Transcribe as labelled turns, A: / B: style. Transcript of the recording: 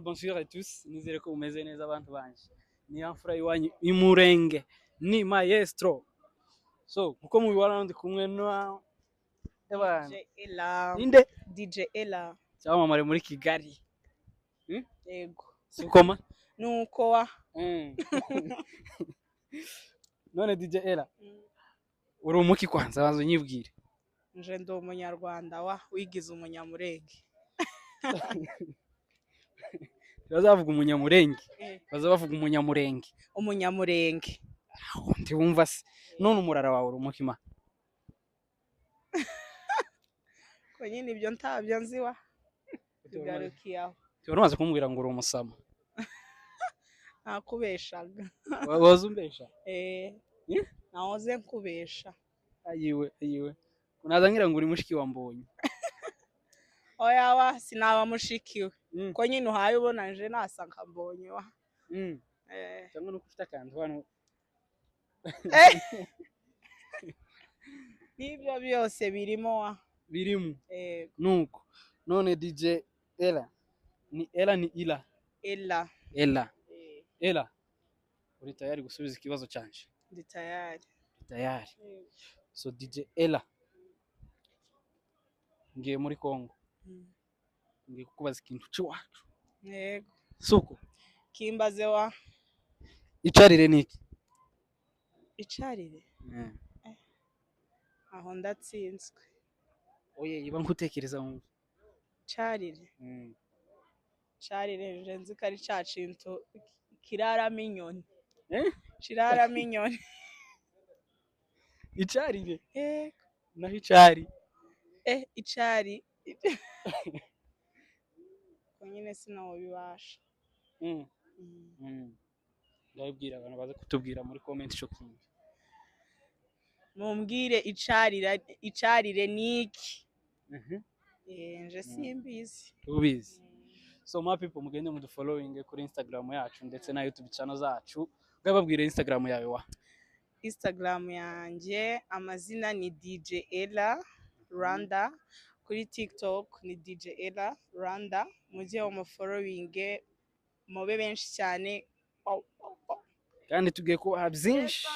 A: Bonjour à tous, nizere ko mumeze neza abantu banje. Ni Amfura iwanyu imurenge ni maestro. So, uko mubibona ndi kumwe na
B: DJ Ella.
A: Ninde?
B: DJ Ella.
A: Cyamamare muri Kigali.
B: Yego.
A: Sukoma?
B: Nuko wa.
A: None DJ Ella. Uri umuki kwanza bazo nyibwire.
B: Nje ndo umunyarwanda wigize umunyamurenge.
A: Bazavuga umunyamurenge. Bazavuga umunyamurenge.
B: Umunyamurenge.
A: Ndi wumva se. None umurara wawe uri umuki ma.
B: Ko nyine ibyo ntabyo nziwa. Tugarukiyaho.
A: Turumaze kumbwira ngo uri umusama.
B: Nakubeshaga.
A: Wazumbesha?
B: Nahoze nkubesha.
A: Ayiwe. Unaza ngira ngo uri mushiki wa Mbonyi.
B: Oya sinaba mushikiwe. Ko nyine uhaye ubona nje nasanga Mbonyi wa.
A: Cyangwa nuko ufite akantu hano.
B: Nibyo byose birimo wa.
A: Birimo. Nuko. None DJ Ella. Ni Ella ni Ila. Ella. Uri tayari gusubiza ikibazo cyanje?
B: Ndi tayari. So
A: DJ Ella. Ngiye muri Kongo. Ngiye kukubaza ikintu cy'iwacu.
B: Yego.
A: Suko.
B: Kimbaze wa.
A: Icarire niki?
B: Icarire? Aho ndatsinzwe.
A: Oye iba nkutekereza mu.
B: Carire. Carire nje nzi ko ari cacinto kiraramo inyoni. Kiraramo inyoni.
A: Icarire? Naho icari.
B: Icari. Nyine sinawo bibasha.
A: Ndabibwira abantu baze kutubwira muri comment shopping.
B: Mumbwire icarire niki? Nje simbizi.
A: Ubizi. So my people mugende mu following kuri Instagram yacu ndetse na YouTube channel zacu. Ngababwire Instagram yawe wa.
B: Instagram yanjye amazina ni DJ Ella Rwanda, kuri TikTok ni DJ Ella Rwanda, mujye mu following mube benshi cyane kandi tugiye kuba byinshi.